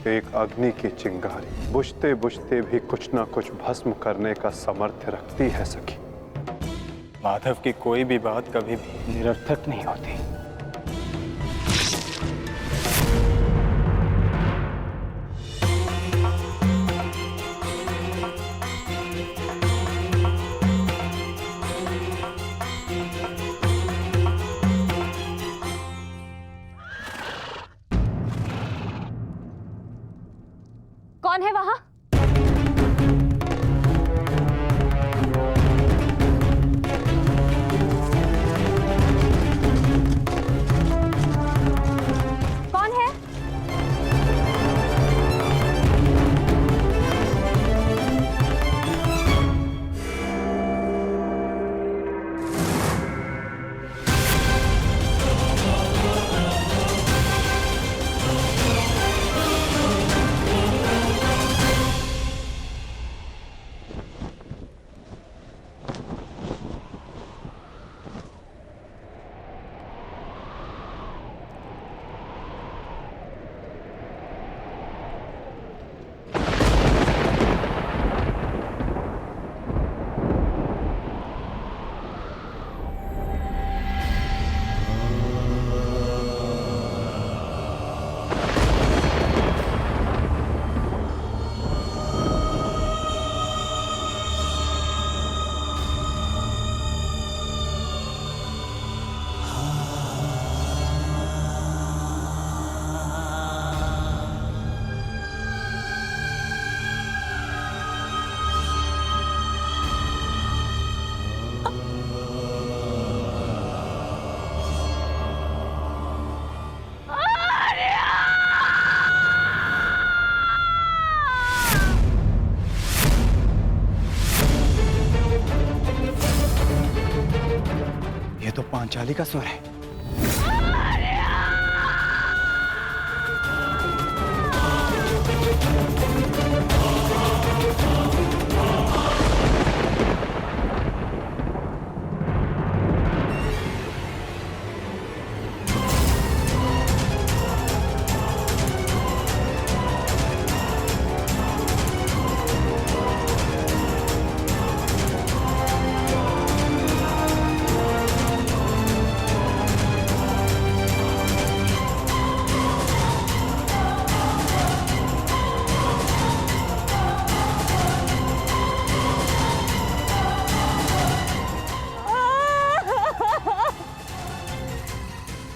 एक अग्नि की चिंगारी बुझते बुझते भी कुछ ना कुछ भस्म करने का सामर्थ्य रखती है सखी। माधव की कोई भी बात कभी भी निरर्थक नहीं होती। कौन है वहां? कौन है? ये तो पांचाली का स्वर है।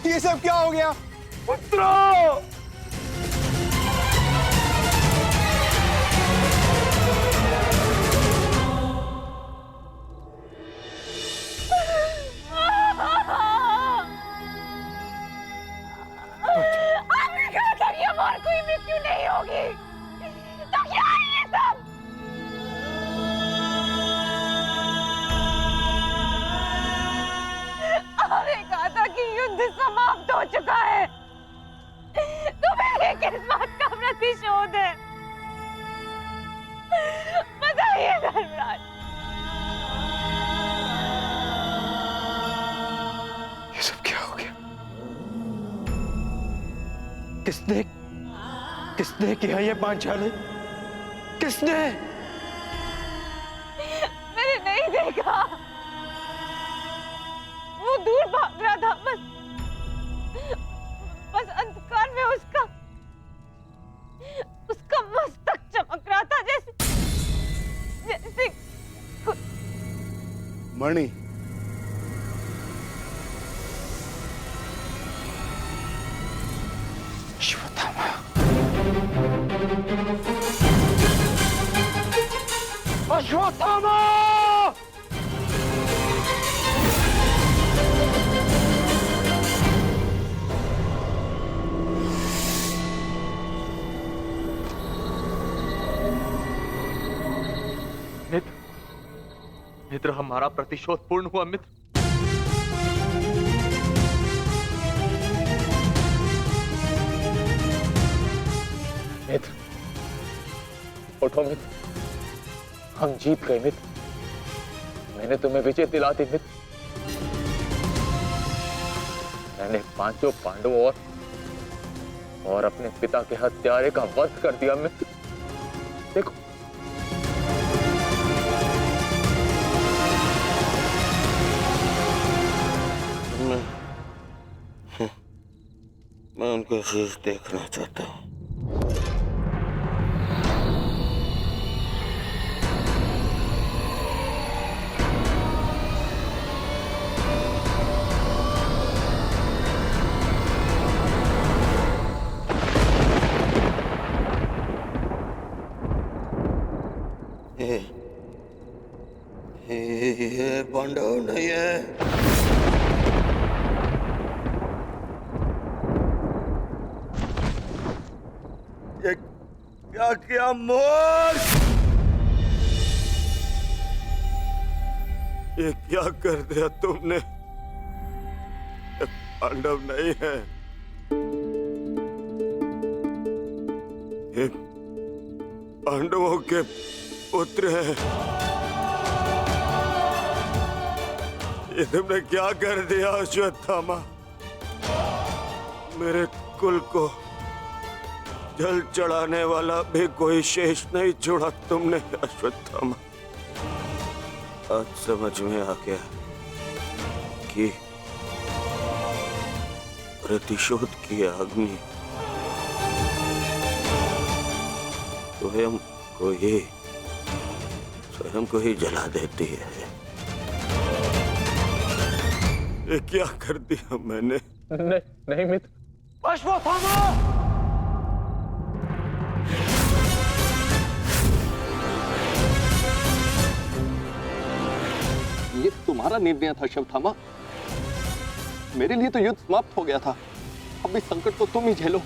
ये सब क्या हो गया? पुत्रो! आपने कहा था कि हमारी कोई मृत्यु नहीं होगी, तो क्या है ये सब? आपने कहा था कि युद्ध समाप्त हो चुका है, तो फिर ये किस बात का प्रतिशोध है? बताइए धर्मराज। ये सब क्या हो गया? किसने किसने किया ये पांचाली? किसने? मैंने नहीं देखा, वो दूर भाग रहा था, बस अंधकार में उसका मस्तक चमक रहा था, जैसे मणि, अश्वत्थामा। अश्वत्थामा! मित्र, हमारा प्रतिशोध पूर्ण हुआ मित्र। मित्र, उठो मित्र, हम जीत गए मित्र। मैंने तुम्हें विजय दिला दी मित्र। मैंने पांचों पांडवों और और अपने पिता के हत्यारे का वध कर दिया मित्र। देखो, मैं उनका शीश देखना चाहता हूँ। ये पांडव नहीं है। ये क्या किया मूर्ख? ये क्या कर दिया तुमने? ये पांडव नहीं है, ये पांडवों के पुत्र हैं। ये तुमने क्या कर दिया अश्वत्थामा? मेरे कुल को जल चढ़ाने वाला भी कोई शेष नहीं छोड़ा तुमने अश्वत्थामा। आज समझ में आ गया कि प्रतिशोध की अग्नि स्वयं को ही जला देती है। ये क्या कर दिया मैंने? नहीं मित्र। अश्वत्थामा! ये तुम्हारा निर्णय था अश्वत्थामा। मेरे लिए तो युद्ध समाप्त हो गया था। अब इस संकट को तुम ही झेलो।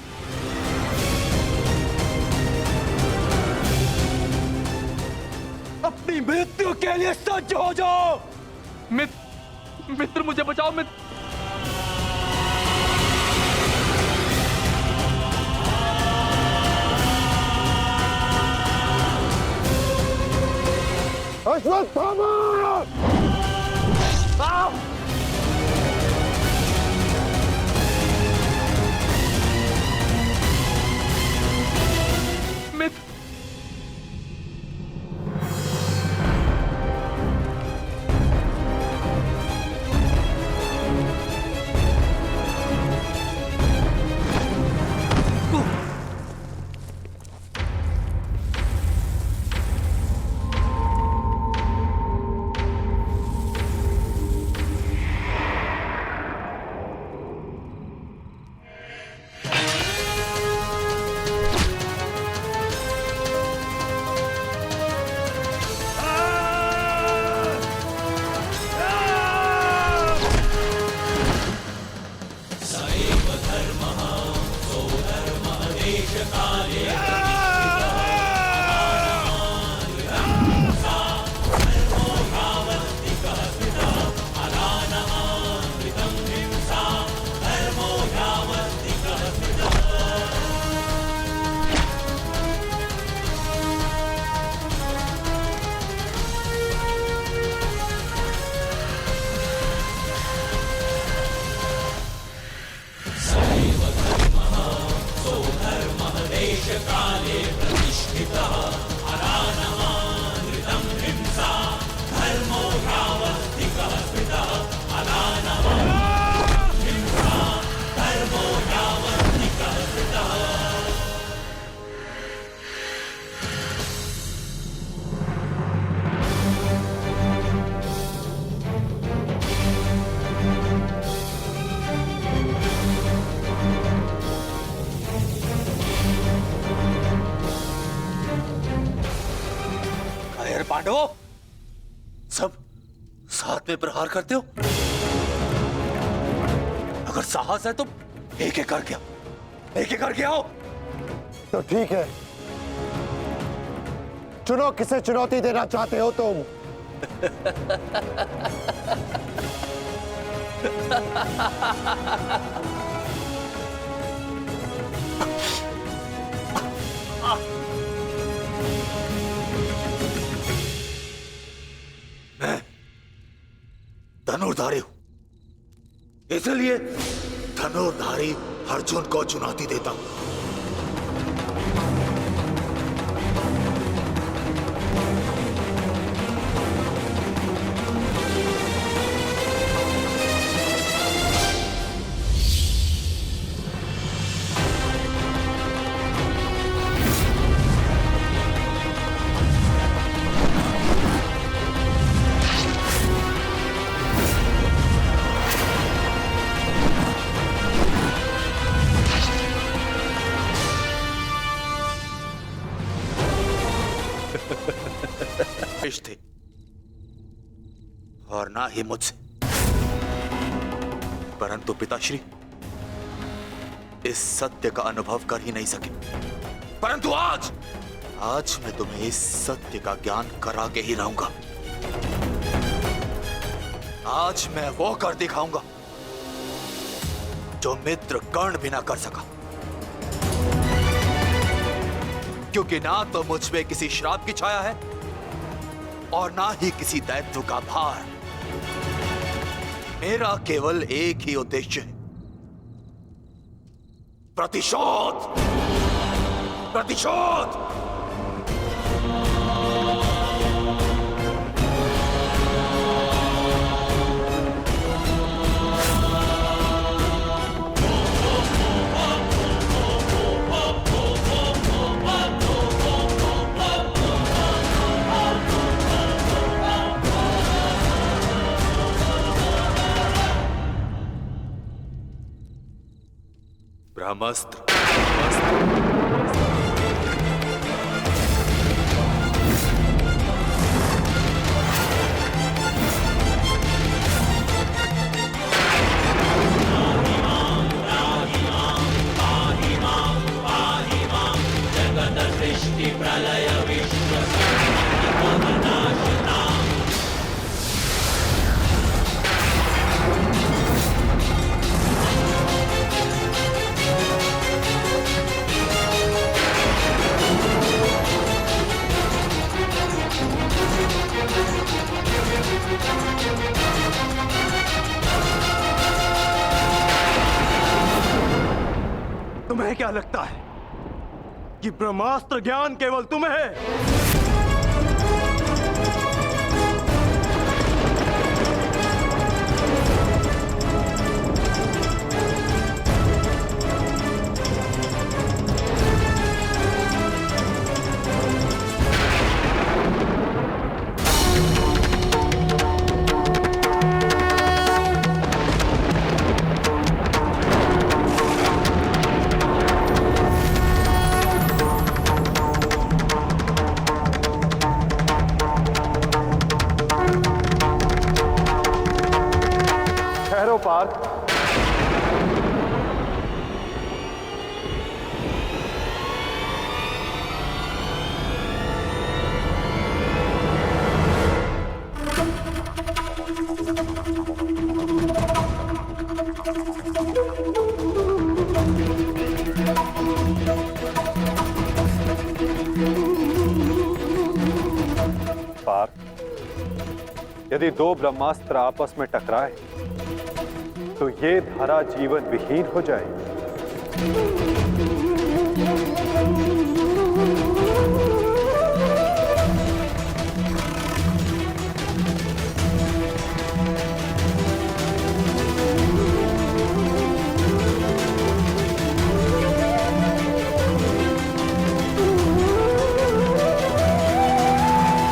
अपनी मृत्यु के लिए सज्ज हो जाओ। मित्र मुझे बचाओ मित्र। अश्वत्थामा! मित्र पांडवों, सब साथ में प्रहार करते हो? अगर साहस है तो एक एक करके आओ। तो ठीक है, चुनो किसे चुनौती देना चाहते हो तुम। मैं धनुर्धारी हूं, इसलिए धनुर्धारी अर्जुन को चुनौती देता हूं। थे और ना ही मुझसे, परंतु पिताश्री इस सत्य का अनुभव कर ही नहीं सके। परंतु आज मैं तुम्हें इस सत्य का ज्ञान करा के ही रहूंगा। आज मैं वो कर दिखाऊंगा जो मित्र कर्ण भी ना कर सका, क्योंकि ना तो मुझ में किसी श्राप की छाया है और ना ही किसी दायित्व का भार। मेरा केवल एक ही उद्देश्य है, प्रतिशोध। प्रतिशोध। ब्रह्मास्त्र। तुम्हें क्या लगता है कि ब्रह्मास्त्र ज्ञान केवल तुम्हें है? पार्थ, यदि दो ब्रह्मास्त्र आपस में टकराए तो ये धारा जीवन विहीन हो जाएगी।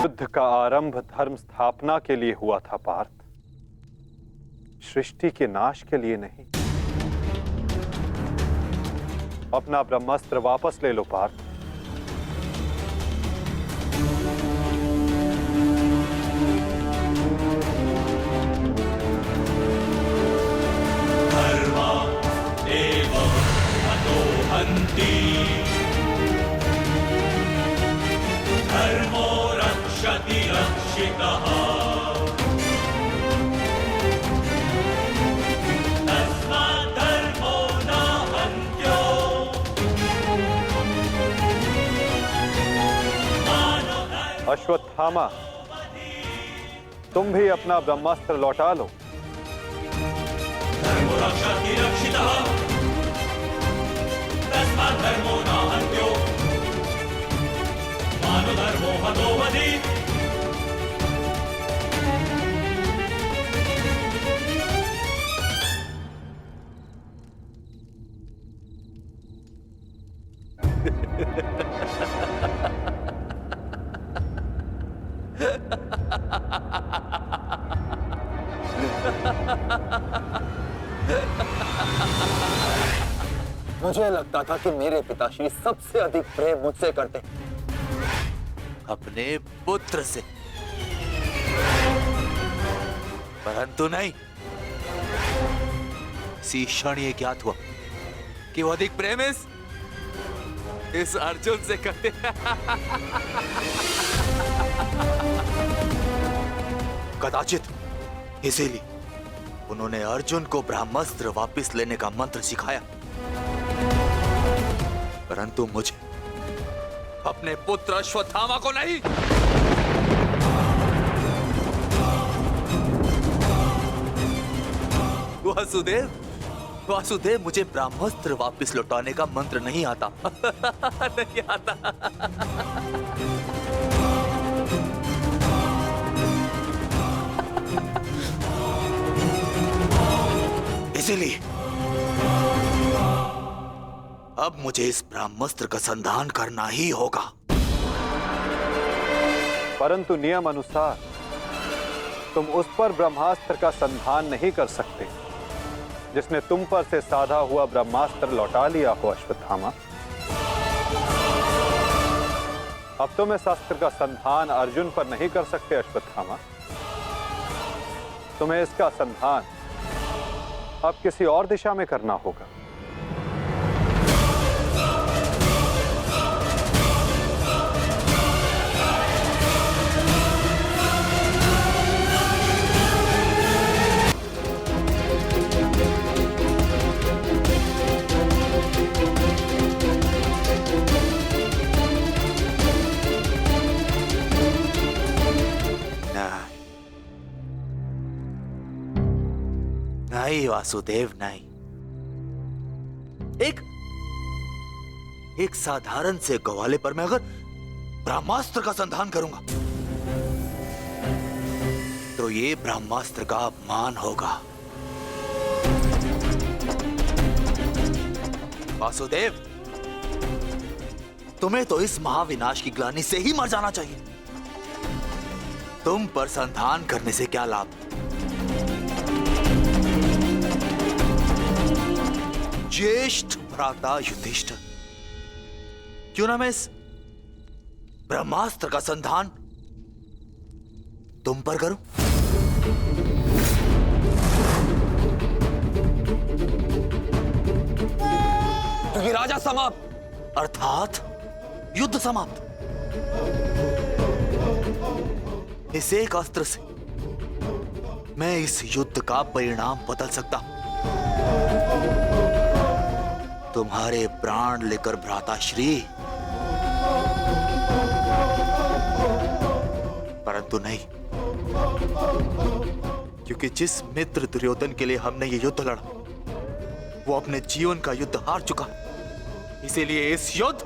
युद्ध का आरंभ धर्म स्थापना के लिए हुआ था पार्थ, सृष्टि के नाश के लिए नहीं। अपना ब्रह्मास्त्र वापस ले लो पार्थ। धर्मा एव हतो हन्ति, धर्मो रक्षति रक्षितः। अश्वत्थामा, तुम भी अपना ब्रह्मास्त्र लौटा लो। धर्मो नाहन्यो मानुधर्मो हतो वधि मुझे लगता था कि मेरे पिताश्री सबसे अधिक प्रेम मुझसे करते, अपने पुत्र से, परंतु नहीं। इसी क्षण ये ज्ञात हुआ कि वो अधिक प्रेम इस अर्जुन से करते। कदाचित इसीलिए उन्होंने अर्जुन को ब्रह्मास्त्र वापस लेने का मंत्र सिखाया, परंतु मुझे, अपने पुत्र अश्वत्थामा को नहीं। वासुदेव, मुझे ब्रह्मास्त्र वापस लौटाने का मंत्र नहीं आता। नहीं आता। इसीलिए अब मुझे इस ब्रह्मास्त्र का संधान करना ही होगा। परंतु नियम अनुसार तुम उस पर ब्रह्मास्त्र का संधान नहीं कर सकते जिसने तुम पर से साधा हुआ ब्रह्मास्त्र लौटा लिया हो अश्वत्थामा। अब तुम इस अस्त्र का संधान अर्जुन पर नहीं कर सकते अश्वत्थामा। तुम्हें इसका संधान अब किसी और दिशा में करना होगा। नहीं वासुदेव, नहीं। एक साधारण से ग्वाले पर मैं अगर ब्रह्मास्त्र का संधान करूंगा तो ये ब्रह्मास्त्र का अपमान होगा। वासुदेव, तुम्हें तो इस महाविनाश की ग्लानि से ही मर जाना चाहिए। तुम पर संधान करने से क्या लाभ? ज्येष्ठ भ्राता युधिष्ठिर, क्यों ना मैं इस ब्रह्मास्त्र का संधान तुम पर करूं? क्योंकि राजा समाप्त, अर्थात युद्ध समाप्त। इस एक अस्त्र से मैं इस युद्ध का परिणाम बदल सकता हूं। तुम्हारे प्राण लेकर भ्राताश्री, परंतु नहीं, क्योंकि जिस मित्र दुर्योधन के लिए हमने ये युद्ध लड़ा वो अपने जीवन का युद्ध हार चुका। इसीलिए इस युद्ध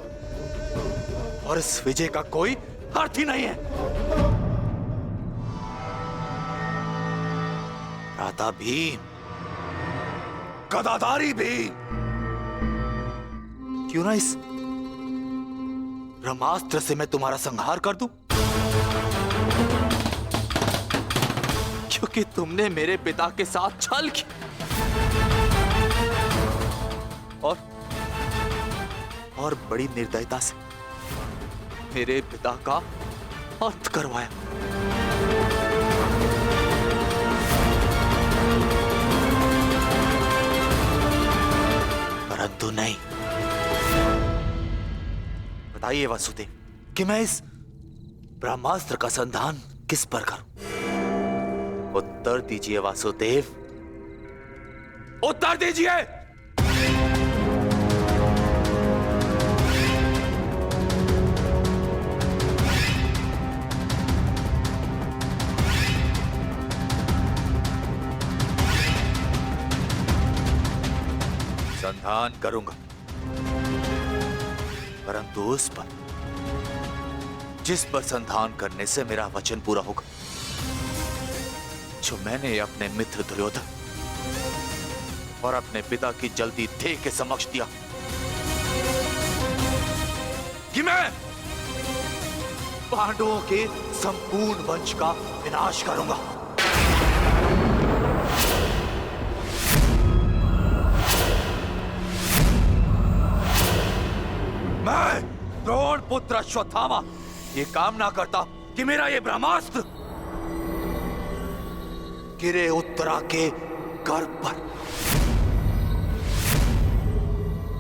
और इस विजय का कोई अर्थ ही नहीं है। भ्राता भीम, गदाधारी भीम, क्यों ना इस ब्रह्मास्त्र से मैं तुम्हारा संहार कर दूं? क्योंकि तुमने मेरे पिता के साथ छल किया और बड़ी निर्दयता से मेरे पिता का अंत करवाया। परंतु नहीं। बताइए वासुदेव कि मैं इस ब्रह्मास्त्र का संधान किस पर करूं? उत्तर दीजिए वासुदेव, उत्तर दीजिए। संधान करूंगा, परंतु उस पर जिस पर संधान करने से मेरा वचन पूरा होगा, जो मैंने अपने मित्र दुर्योधन और अपने पिता की जल्दी देह के समक्ष दिया कि मैं पांडवों के संपूर्ण वंश का विनाश करूंगा। मैं द्रोण पुत्र अश्वत्थामा ये कामना करता कि मेरा ये ब्रह्मास्त्र गिरे उत्तरा के गर्भ पर,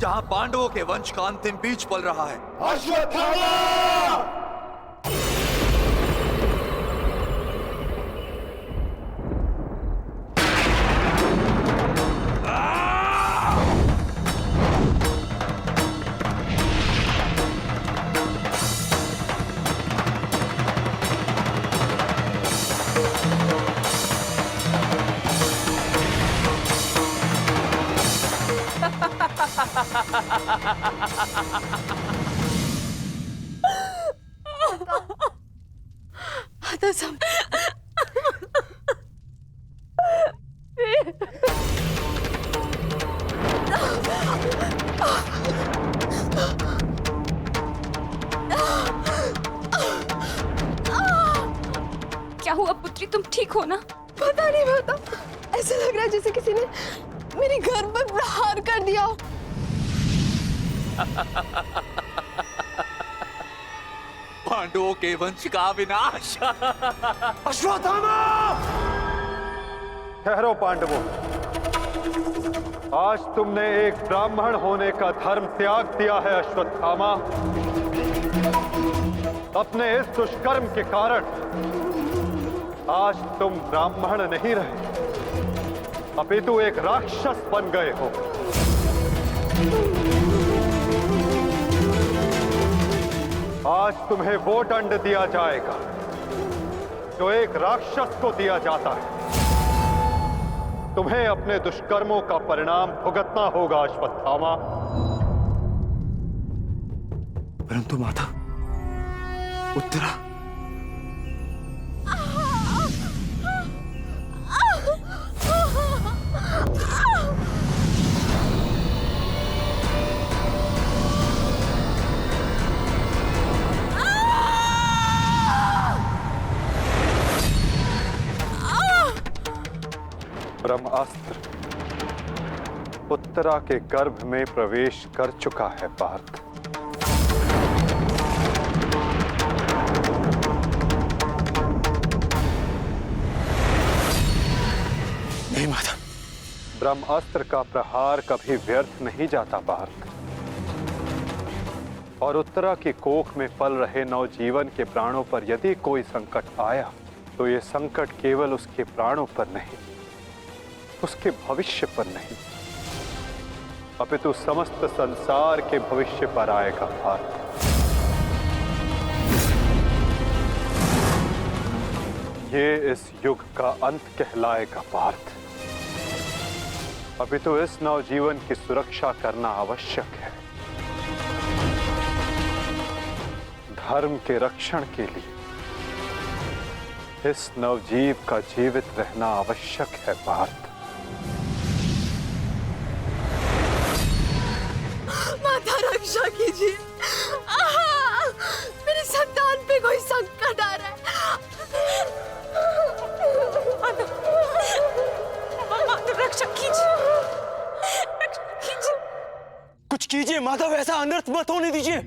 जहां पांडवों के वंश का अंतिम बीज पल रहा है। अश्वत्थामा! तो सब क्या हुआ पुत्री, तुम ठीक हो ना? पता नहीं, ऐसा लग रहा है जैसे किसी ने मेरे घर पर प्रहार कर दिया। पांडवों के वंश का विनाश। अश्वत्थामा! ठहरो पांडवों, आज तुमने एक ब्राह्मण होने का धर्म त्याग दिया है अश्वत्थामा। अपने इस दुष्कर्म के कारण आज तुम ब्राह्मण नहीं रहे, अपितु एक राक्षस बन गए हो। आज तुम्हें वो दंड दिया जाएगा जो एक राक्षस को दिया जाता है। तुम्हें अपने दुष्कर्मों का परिणाम भुगतना होगा अश्वत्थामा। परंतु माता, उत्तरा ब्रह्मास्त्र उत्तरा के गर्भ में प्रवेश कर चुका है पार्थ। नहीं माता, ब्रह्मास्त्र का प्रहार कभी व्यर्थ नहीं जाता पार्थ। और उत्तरा की कोख में पल रहे नवजीवन के प्राणों पर यदि कोई संकट आया तो ये संकट केवल उसके प्राणों पर नहीं, उसके भविष्य पर नहीं, अपितु समस्त संसार के भविष्य पर आएगा पार्थ। ये इस युग का अंत कहलाएगा पार्थ। अपितु इस नवजीवन की सुरक्षा करना आवश्यक है। धर्म के रक्षण के लिए इस नवजीव का जीवित रहना आवश्यक है पार्थ। माता रक्षा कीजिए, मेरे संतान पे कोई संकट आ रहा है। माता रक्षा कीजिए, कुछ कीजिए माधव, ऐसा अनर्थ मत होने दीजिए।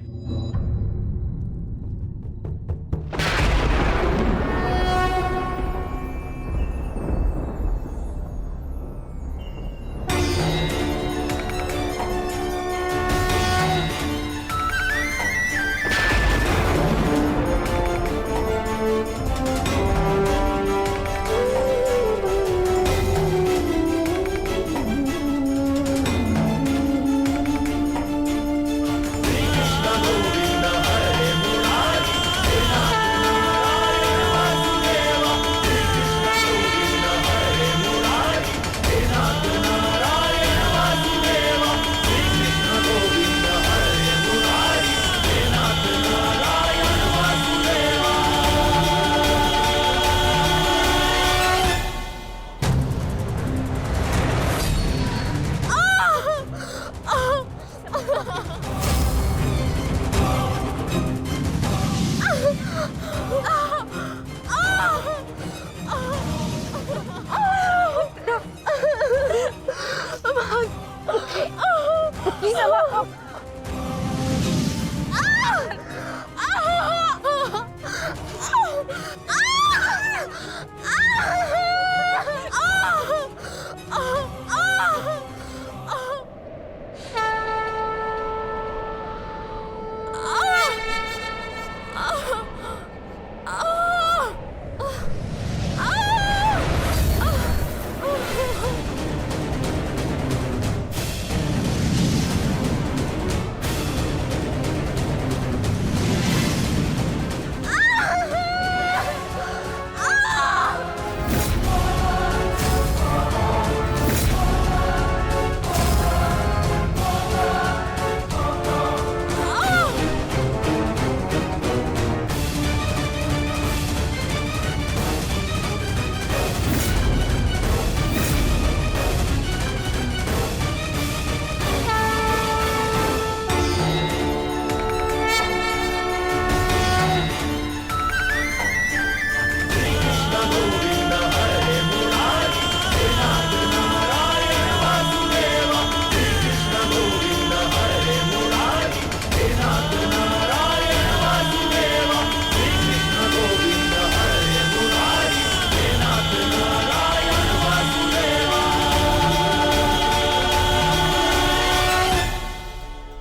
कृष्ण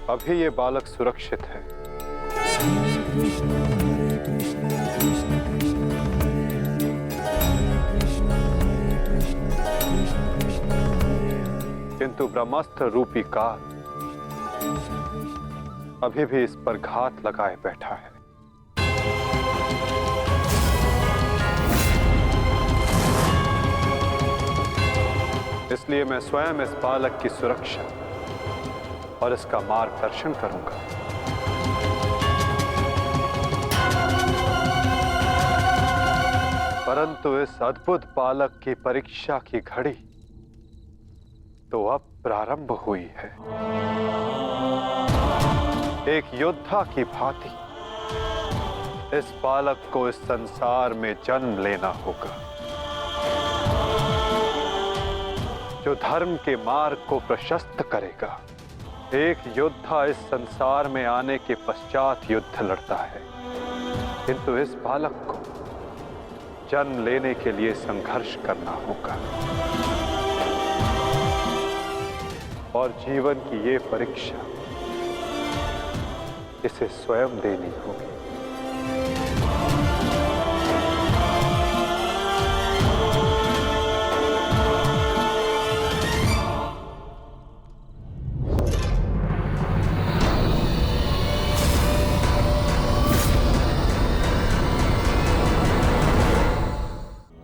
अभी ये बालक सुरक्षित है। किंतु ब्रह्मास्त्र रूपी काल अभी भी इस पर घात लगाए बैठा है। इसलिए मैं स्वयं इस बालक की सुरक्षा और इसका मार्गदर्शन करूंगा। परंतु इस अद्भुत बालक की परीक्षा की घड़ी तो अब प्रारंभ हुई है। एक योद्धा की भांति इस बालक को इस संसार में जन्म लेना होगा, जो धर्म के मार्ग को प्रशस्त करेगा। एक योद्धा इस संसार में आने के पश्चात युद्ध लड़ता है, किंतु इस बालक को जन्म लेने के लिए संघर्ष करना होगा और जीवन की ये परीक्षा इसे स्वयं देनी होगी।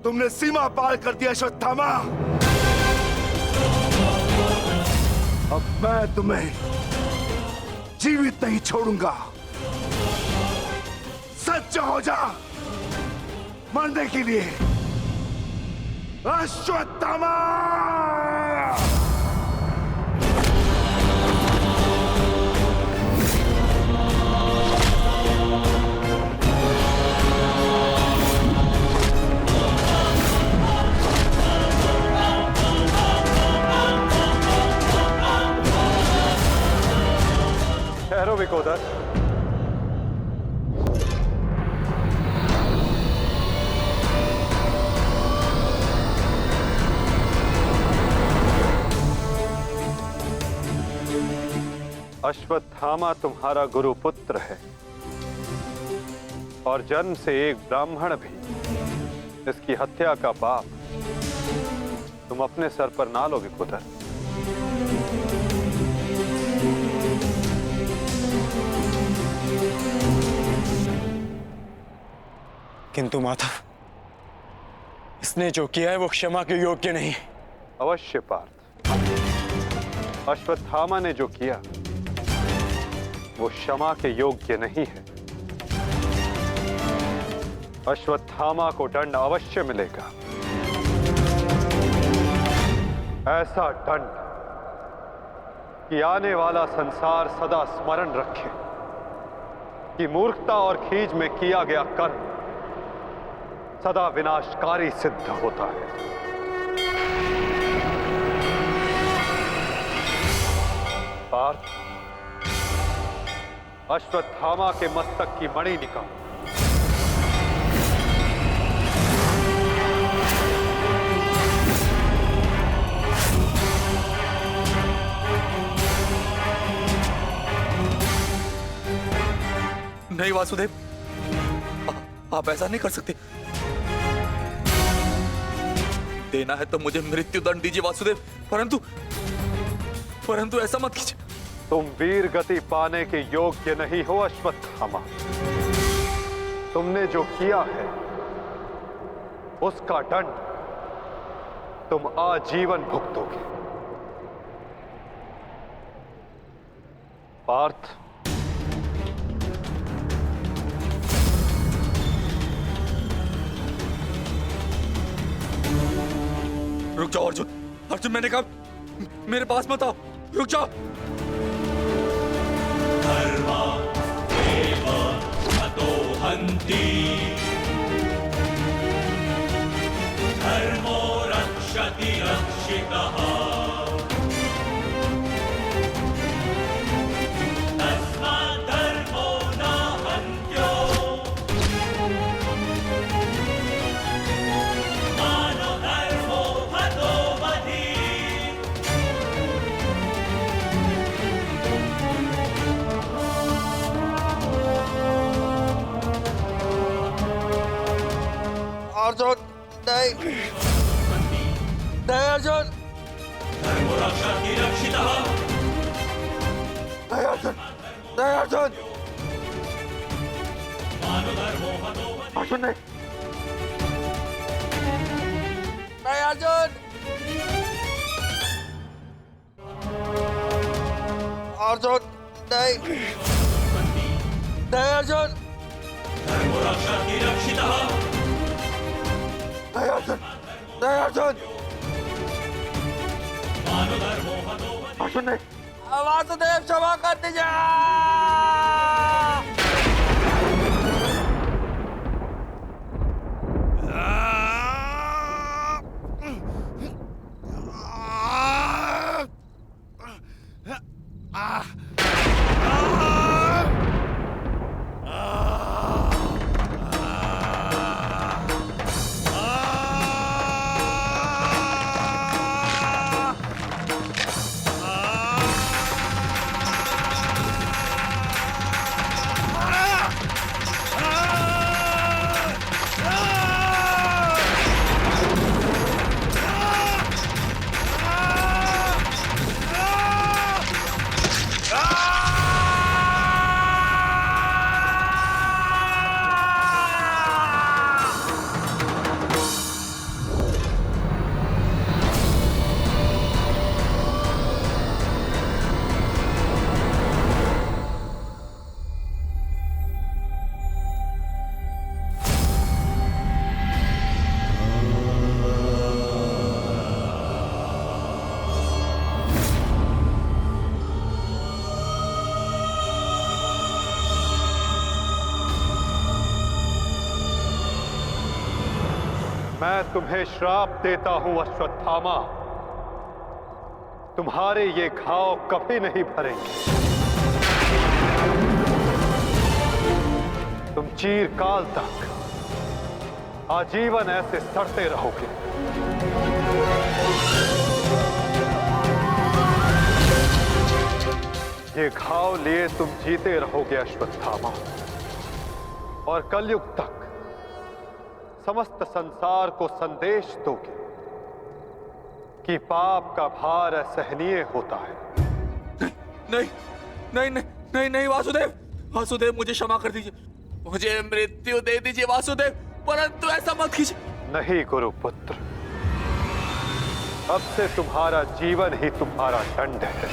तुमने सीमा पार कर दिया अश्वत्थामा। अब मैं तुम्हें जीवित नहीं छोड़ूंगा। सच्चा हो जा मरने के लिए अश्वत्थामा। ठहरो विकोदर। अश्वत्थामा तुम्हारा गुरु पुत्र है और जन्म से एक ब्राह्मण भी। इसकी हत्या का पाप तुम अपने सर पर ना लो विकोदर। किंतु माधव, इसने जो किया है वो क्षमा के योग्य नहीं। अवश्य पार्थ, अश्वत्थामा ने जो किया वो क्षमा के योग्य नहीं है। अश्वत्थामा को दंड अवश्य मिलेगा। ऐसा दंड कि आने वाला संसार सदा स्मरण रखे कि मूर्खता और खीज में किया गया कर्म सदा विनाशकारी सिद्ध होता है। पार्थ, अश्वत्थामा के मस्तक की मणि निकाल। नहीं वासुदेव, आप ऐसा नहीं कर सकते। देना है तो मुझे मृत्युदंड दीजिए वासुदेव, परंतु ऐसा मत कीजिए। तुम वीर गति पाने के योग्य नहीं हो अश्वत्थामा। तुमने जो किया है उसका दंड तुम आजीवन भुगतोगे। पार्थ, रुक जाओ अर्जुन, अर्जुन मैंने कहा मेरे पास मत आओ, रुक जाओ। धर्मा एव हतो हन्ति, धर्मो रक्षति रक्षितः, तस्मात् धर्मो न हन्त्यो, मानो धर्मो हतो वधि। अर्जुन नहीं, नहीं अर्जुन, धर्मो रक्षति रक्षितः, नहीं अर्जुन, नहीं अर्जुन, मानो धर्मो हतो वधि। अर्जुन नहीं, नहीं अर्जुन, अर्जुन नहीं, नहीं अर्जुन, धर्मो रक्षति रक्षितः, नहीं अर्जुन, नहीं अर्जुन, मानो धर्मो हतो वधि। अर्जुन नहीं, वासुदेव क्षमा कर दीजिए। मैं तुम्हें श्राप देता हूं अश्वत्थामा, तुम्हारे ये घाव कभी नहीं भरेंगे। तुम चिरकाल तक आजीवन ऐसे सड़ते रहोगे। ये घाव लिए तुम जीते रहोगे अश्वत्थामा, और कलयुग तक समस्त संसार को संदेश दोगे कि पाप का भार असहनीय होता है। नहीं नहीं नहीं नहीं नहीं वासुदेव, वासुदेव मुझे क्षमा कर दीजिए, मुझे मृत्यु दे दीजिए वासुदेव, परंतु ऐसा मत कीजिए। नहीं गुरुपुत्र, अब से तुम्हारा जीवन ही तुम्हारा दंड है।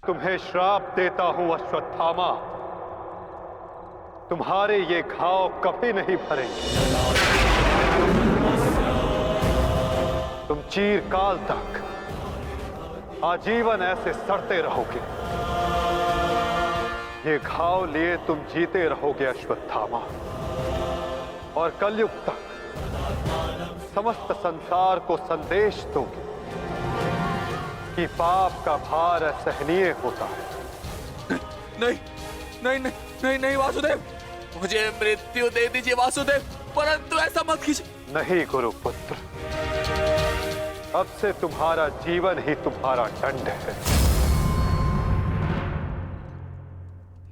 तुम्हें श्राप देता हूं अश्वत्थामा, तुम्हारे ये घाव कभी नहीं भरेंगे। तुम चिरकाल तक आजीवन ऐसे सड़ते रहोगे। ये घाव लिए तुम जीते रहोगे अश्वत्थामा, और कलयुग तक समस्त संसार को संदेश दोगे कि पाप का भार असहनीय होता है। नहीं नहीं नहीं नहीं नहीं वासुदेव, मुझे मृत्यु दे दीजिए वासुदेव, परंतु ऐसा मत कीजिए। नहीं गुरुपुत्र, अब से तुम्हारा जीवन ही तुम्हारा दंड है।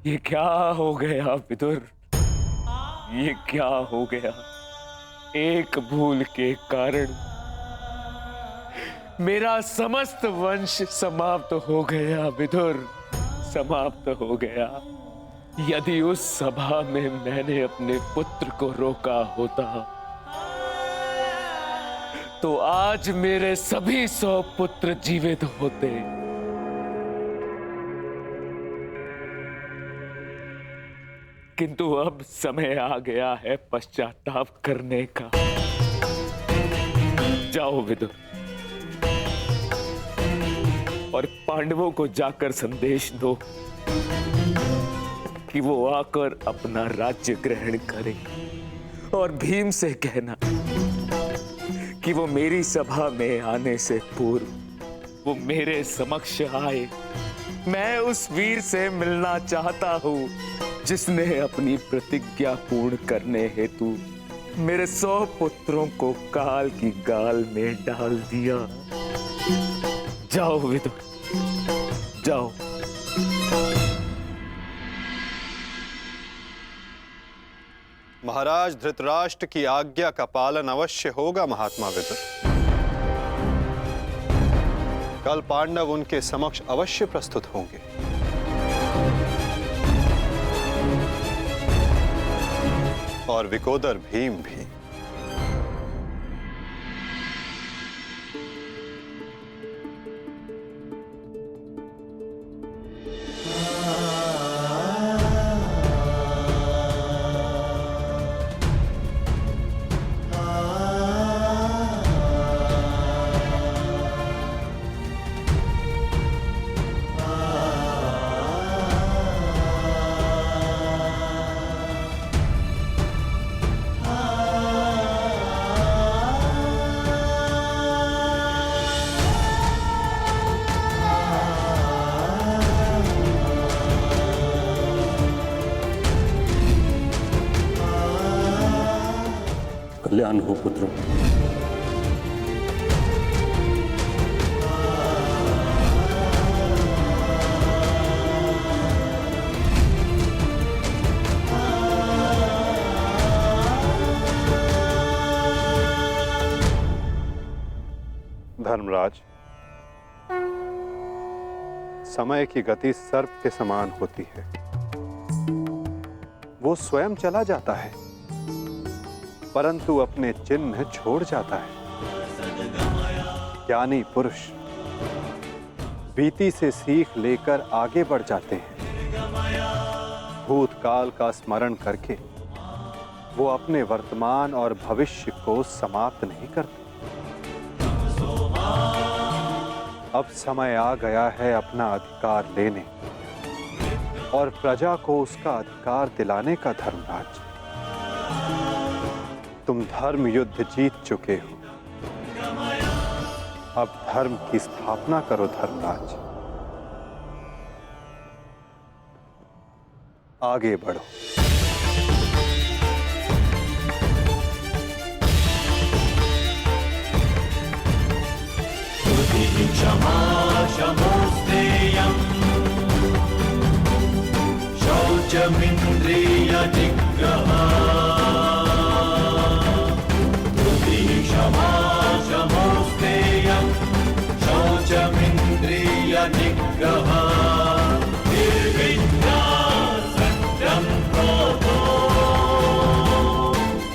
ये क्या हो गया विदुर, ये क्या हो गया? एक भूल के कारण मेरा समस्त वंश समाप्त हो गया विदुर, समाप्त हो गया। यदि उस सभा में मैंने अपने पुत्र को रोका होता तो आज मेरे सभी 100 पुत्र जीवित होते। किंतु अब समय आ गया है पश्चाताप करने का। जाओ विदुर, और पांडवों को जाकर संदेश दो कि वो आकर अपना राज्य ग्रहण करें, और भीम से कहना कि वो मेरी सभा में आने से पूर्व वो मेरे समक्ष आए। मैं उस वीर से मिलना चाहता हूं जिसने अपनी प्रतिज्ञा पूर्ण करने हेतु मेरे 100 पुत्रों को काल की गाल में डाल दिया। जाओ विदुर, जाओ। महाराज धृतराष्ट्र की आज्ञा का पालन अवश्य होगा महात्मा विदुर। कल पांडव उनके समक्ष अवश्य प्रस्तुत होंगे। और विकोदर भीम भी। कल्याण हो पुत्रों। धर्मराज, समय की गति सर्प के समान होती है। वो स्वयं चला जाता है परंतु अपने चिन्ह छोड़ जाता है। ज्ञानी पुरुष बीती से सीख लेकर आगे बढ़ जाते हैं। भूतकाल का स्मरण करके वो अपने वर्तमान और भविष्य को समाप्त नहीं करते। अब समय आ गया है अपना अधिकार लेने और प्रजा को उसका अधिकार दिलाने का। धर्मराज, तुम धर्म युद्ध जीत चुके हो, अब धर्म की स्थापना करो। धर्मराज, आगे बढ़ो। क्षमा शमोस्तेयम् शौचमिन्द्रिय निग्रहः। क्षमा शमोस्तेयम् शौचमिन्द्रिय निग्रहः। निर्विद्या सत्यं क्रोधो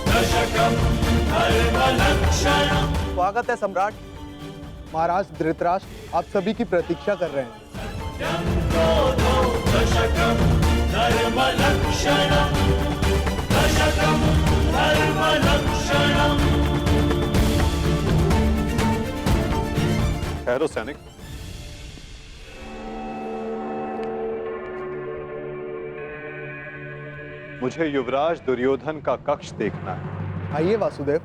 दशकं धर्मलक्षणम्। स्वागत है सम्राट। महाराज धृतराष्ट्र आप सभी की प्रतीक्षा कर रहे हैं। भक्षणम् दशकं धर्मरक्षणम्। ठहरो सैनिक। मुझे युवराज दुर्योधन का कक्ष देखना है। आइए वासुदेव।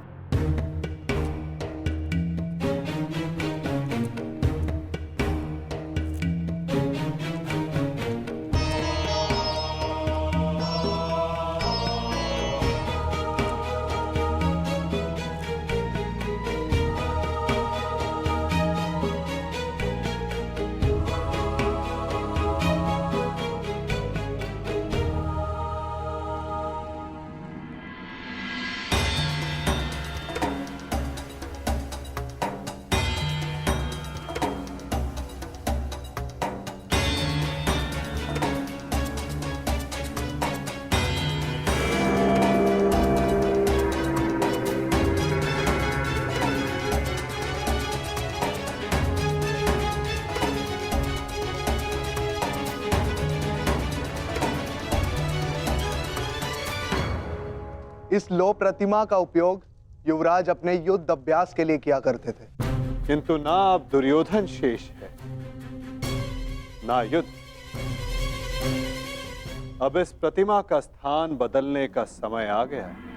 इस लो प्रतिमा का उपयोग युवराज अपने युद्ध अभ्यास के लिए किया करते थे। किंतु ना अब दुर्योधन शेष है, ना युद्ध। अब इस प्रतिमा का स्थान बदलने का समय आ गया है।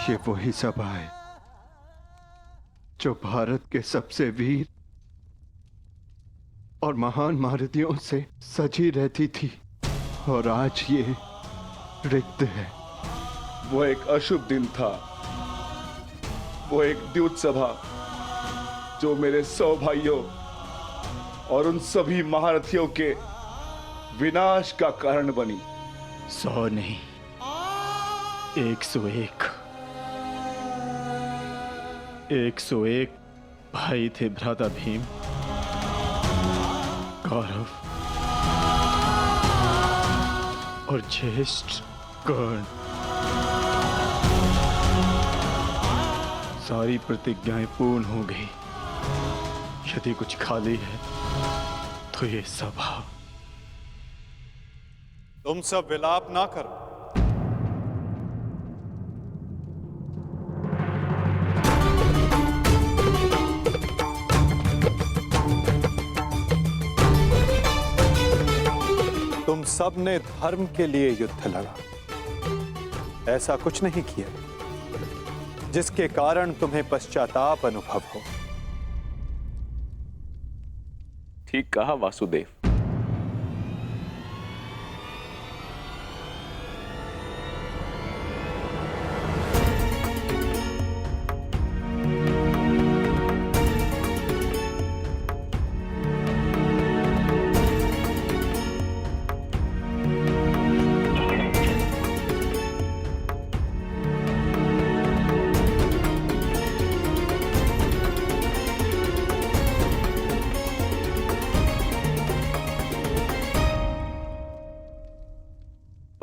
ये वही सभा है जो भारत के सबसे वीर और महान महारथियों से सजी रहती थी, और आज ये रिक्त है। वो एक अशुभ दिन था, वो एक द्यूत सभा जो मेरे 100 भाइयों और उन सभी महारथियों के विनाश का कारण बनी। 100 नहीं, 101 101 भाई थे भ्राता भीम, कौरव और ज्येष्ठ कर्ण। सारी प्रतिज्ञाएं पूर्ण हो गई। यदि कुछ खाली है तो ये सभा। तुम सब विलाप ना करो। तुम सब ने धर्म के लिए युद्ध लड़ा, ऐसा कुछ नहीं किया जिसके कारण तुम्हें पश्चाताप अनुभव हो। ठीक कहा वासुदेव।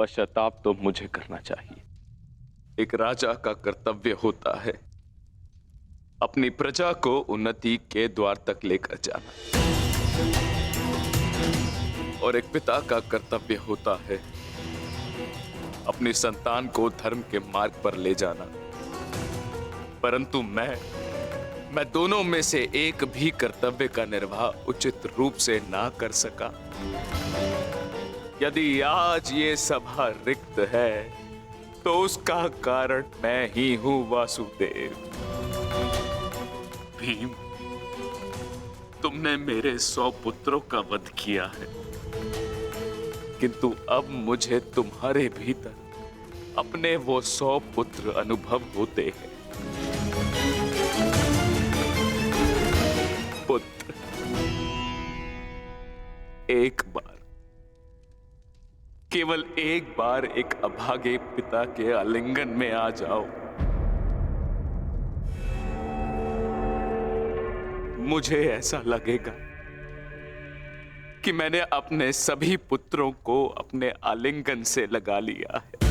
पश्चाताप तो मुझे करना चाहिए। एक राजा का कर्तव्य होता है अपनी प्रजा को उन्नति के द्वार तक लेकर जाना, और एक पिता का कर्तव्य होता है अपनी संतान को धर्म के मार्ग पर ले जाना। परंतु मैं दोनों में से एक भी कर्तव्य का निर्वाह उचित रूप से ना कर सका। यदि आज ये सभा रिक्त है तो उसका कारण मैं ही हूं वासुदेव। भीम, तुमने मेरे 100 पुत्रों का वध किया है, किंतु अब मुझे तुम्हारे भीतर अपने वो 100 पुत्र अनुभव होते हैं। पुत्र, एक बार, केवल एक बार एक अभागे पिता के आलिंगन में आ जाओ। मुझे ऐसा लगेगा कि मैंने अपने सभी पुत्रों को अपने आलिंगन से लगा लिया है।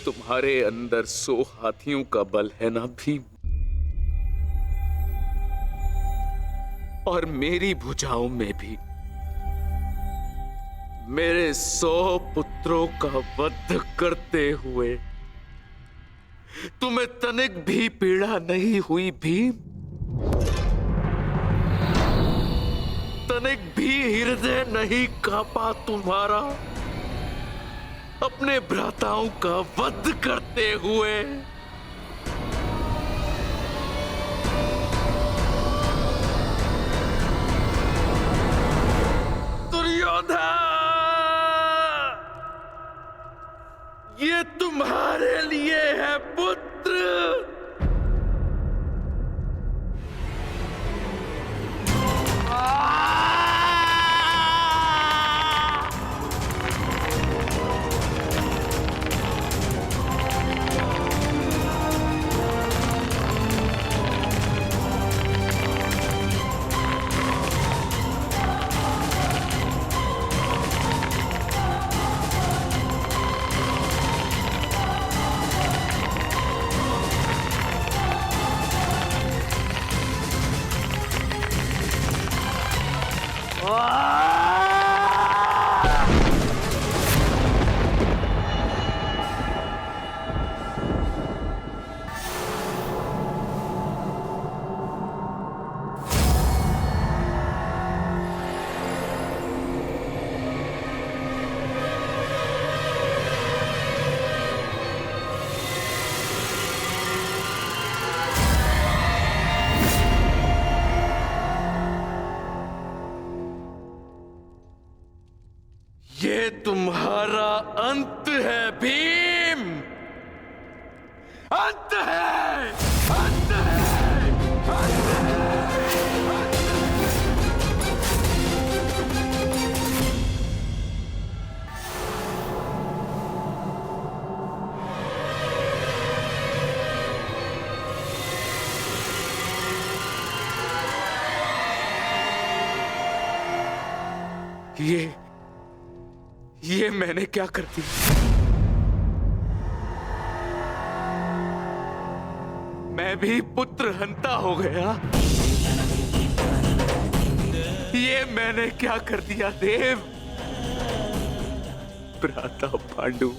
तुम्हारे अंदर 100 हाथियों का बल है ना भीम, और मेरी भुजाओं में भी मेरे 100 पुत्रों का वध करते हुए तुम्हें तनिक भी पीड़ा नहीं हुई भीम? तनिक भी हृदय नहीं कांपा तुम्हारा अपने भ्राताओं का वध करते हुए? दुर्योधन, ये तुम्हारे लिए है पुत्र। ये तुम्हारा अंत है भीम, अंत है, अंत है, अंत है। ये मैंने क्या कर दिया? मैं भी पुत्र हंता हो गया। ये मैंने क्या कर दिया देव? भ्राता पांडु,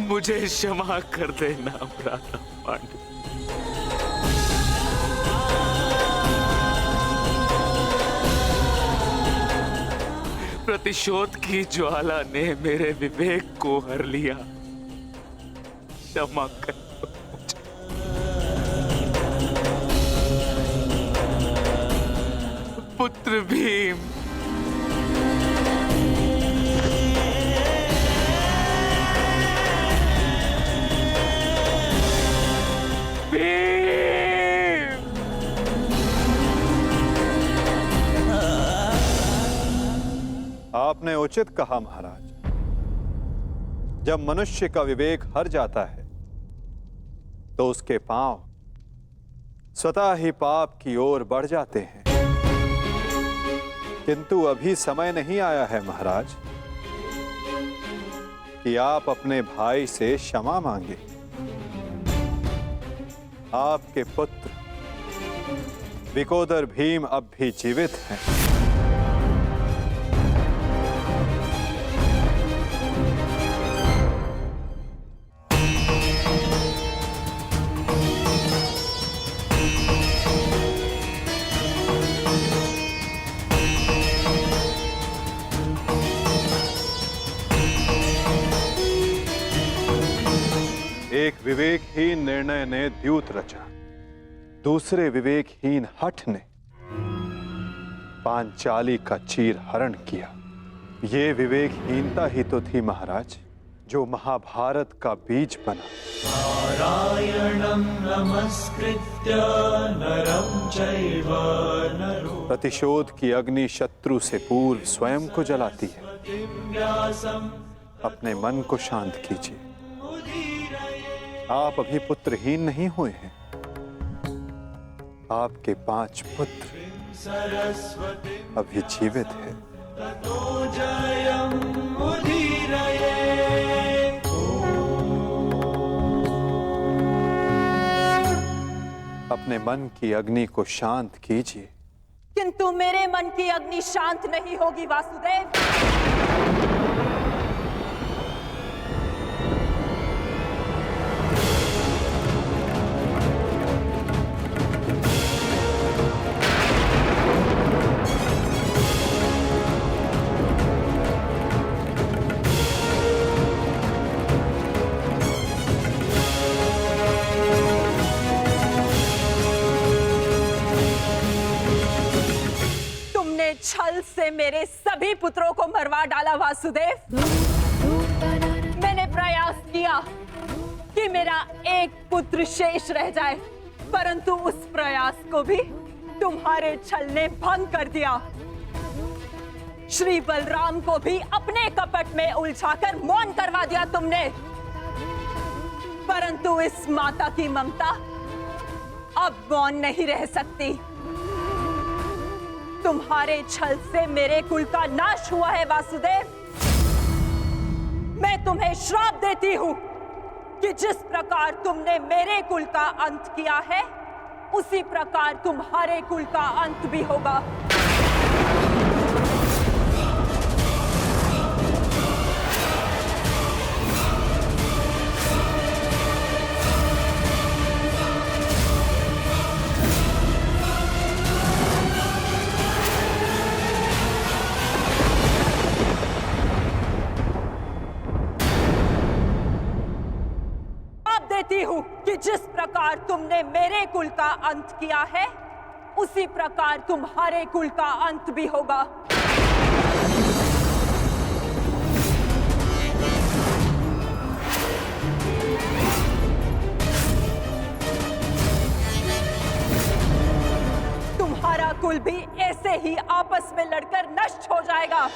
मुझे क्षमा कर देना भ्राता पांडु। प्रतिशोध की ज्वाला ने मेरे विवेक को हर लिया। क्षमा कर पुत्र भीम। आपने उचित कहा महाराज। जब मनुष्य का विवेक हर जाता है तो उसके पांव स्वतः ही पाप की ओर बढ़ जाते हैं। किंतु अभी समय नहीं आया है महाराज कि आप अपने भाई से क्षमा मांगे। आपके पुत्र विकोदर भीम अब भी जीवित हैं। एक विवेकहीन निर्णय ने द्यूत रचा, दूसरे विवेकहीन हठ ने पांचाली का चीर हरण किया। ये विवेकहीनता ही तो थी महाराज जो महाभारत का बीज बना। नारायणं नमस्कृत्य नरं चैव नरोत्तमं प्रतिशोध की अग्नि शत्रु से पूर्व स्वयं को जलाती है। अपने मन को शांत कीजिए। आप अभी पुत्रहीन नहीं हुए हैं। आपके 5 पुत्र अभी जीवित हैं। अपने मन की अग्नि को शांत कीजिए। किंतु मेरे मन की अग्नि शांत नहीं होगी वासुदेव। छल से मेरे सभी पुत्रों को मरवा डाला वासुदेव। मैंने प्रयास किया कि मेरा एक पुत्र शेष रह जाए, परंतु उस प्रयास को भी तुम्हारे छल ने भंग कर दिया। श्री बलराम को भी अपने कपट में उलझाकर मौन करवा दिया तुमने, परंतु इस माता की ममता अब मौन नहीं रह सकती। तुम्हारे छल से मेरे कुल का नाश हुआ है वासुदेव। मैं तुम्हें श्राप देती हूं कि जिस प्रकार तुमने मेरे कुल का अंत किया है, उसी प्रकार तुम्हारे कुल का अंत भी होगा। हूं कि जिस प्रकार तुमने मेरे कुल का अंत किया है, उसी प्रकार तुम्हारे कुल का अंत भी होगा। तुम्हारा कुल भी ऐसे ही आपस में लड़कर नष्ट हो जाएगा।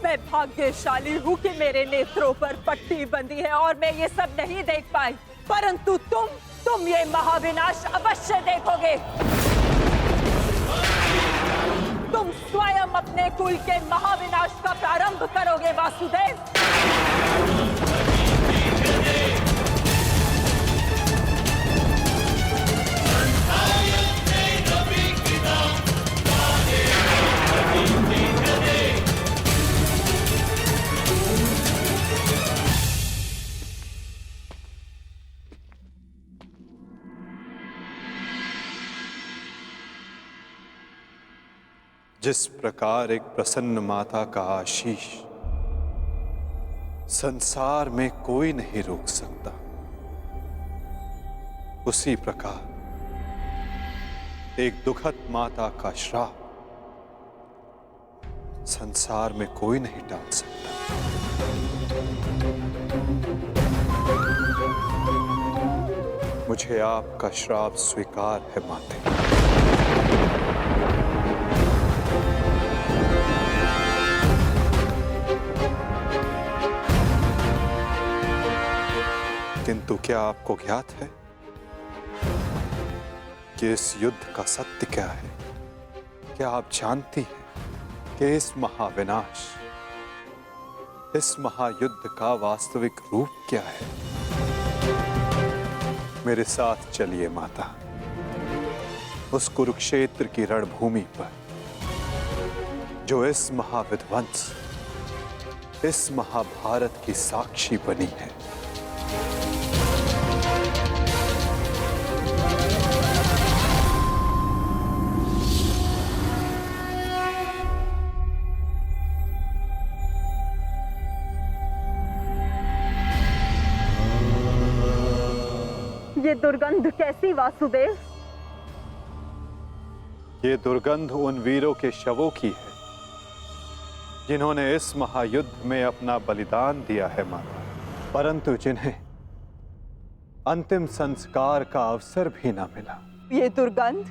मैं भाग्यशाली हूँ कि मेरे नेत्रों पर पट्टी बंधी है और मैं ये सब नहीं देख पाई, परंतु तुम ये महाविनाश अवश्य देखोगे। तुम स्वयं अपने कुल के महाविनाश का प्रारंभ करोगे वासुदेव। जिस प्रकार एक प्रसन्न माता का आशीष संसार में कोई नहीं रोक सकता, उसी प्रकार एक दुखद माता का श्राप संसार में कोई नहीं टाल सकता। मुझे आपका श्राप स्वीकार है माते। किंतु क्या आपको ज्ञात है कि इस युद्ध का सत्य क्या है? क्या आप जानती हैं कि इस महाविनाश, इस महायुद्ध का वास्तविक रूप क्या है? मेरे साथ चलिए माता, उस कुरुक्षेत्र की रणभूमि पर जो इस महाविध्वंस, इस महाभारत की साक्षी बनी है। ये दुर्गंध कैसी वासुदेव? ये दुर्गंध उन वीरों के शवों की है जिन्होंने इस महायुद्ध में अपना बलिदान दिया है माता, परंतु जिन्हें अंतिम संस्कार का अवसर भी ना मिला। ये दुर्गंध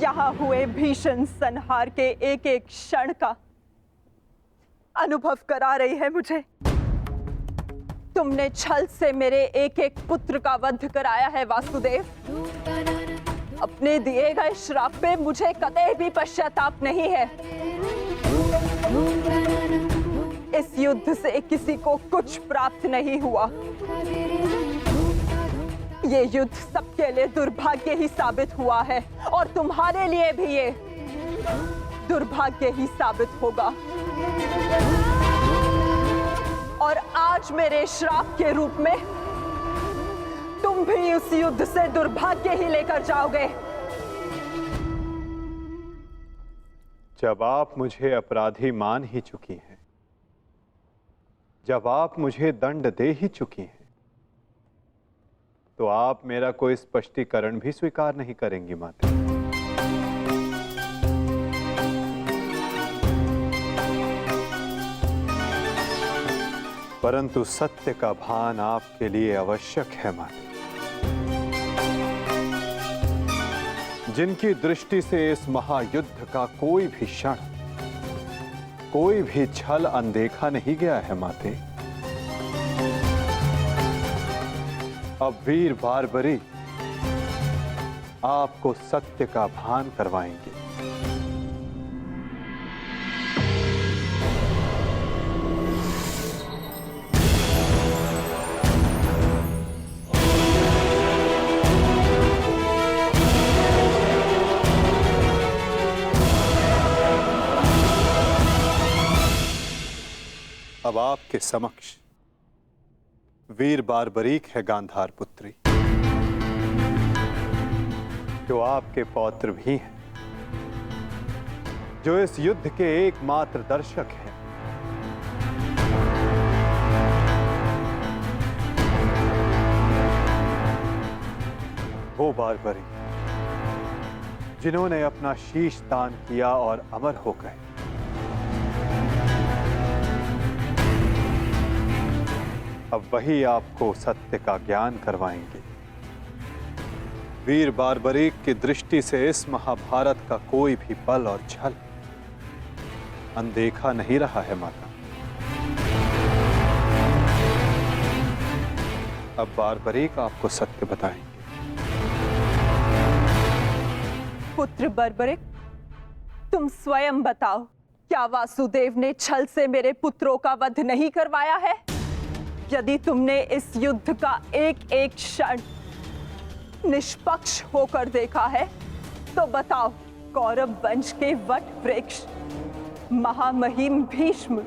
यहाँ हुए भीषण संहार के एक एक क्षण का अनुभव करा रही है मुझे। तुमने छल से मेरे एक एक पुत्र का वध कराया है वासुदेव। अपने दिए गए श्राप पे मुझे कतई भी पश्चाताप नहीं है। इस युद्ध से किसी को कुछ प्राप्त नहीं हुआ। ये युद्ध सबके लिए दुर्भाग्य ही साबित हुआ है और तुम्हारे लिए भी ये दुर्भाग्य ही साबित होगा। और आज मेरे श्राप के रूप में तुम भी उस युद्ध से दुर्भाग्य ही लेकर जाओगे। जब आप मुझे अपराधी मान ही चुकी हैं, जब आप मुझे दंड दे ही चुकी हैं, तो आप मेरा कोई स्पष्टीकरण भी स्वीकार नहीं करेंगी माता। परंतु सत्य का भान आपके लिए आवश्यक है माता। जिनकी दृष्टि से इस महायुद्ध का कोई भी क्षण, कोई भी छल अनदेखा नहीं गया है माते, अब वीर बारबरी आपको सत्य का भान करवाएंगे। अब आपके समक्ष वीर बारबरीक है गांधार पुत्री, जो आपके पौत्र भी हैं, जो इस युद्ध के एकमात्र दर्शक हैं। वो बारबरी जिन्होंने अपना शीश दान किया और अमर हो गए। अब वही आपको सत्य का ज्ञान करवाएंगे। वीर बारबरीक की दृष्टि से इस महाभारत का कोई भी बल और छल अनदेखा नहीं रहा है माता। अब बारबरीक आपको सत्य बताएंगे। पुत्र बारबरीक, तुम स्वयं बताओ, क्या वासुदेव ने छल से मेरे पुत्रों का वध नहीं करवाया है? यदि तुमने इस युद्ध का एक एक क्षण निष्पक्ष होकर देखा है, तो बताओ, कौरव वंश के वट वृक्ष महामहिम भीष्म,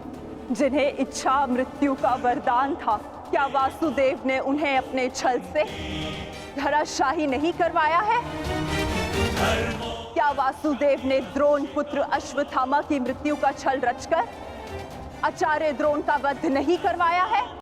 जिन्हें इच्छा मृत्यु का वरदान था, क्या वासुदेव ने उन्हें अपने छल से धराशाही नहीं करवाया है? क्या वासुदेव ने द्रोण पुत्र अश्वत्थामा की मृत्यु का छल रचकर आचार्य द्रोण का वध नहीं करवाया है?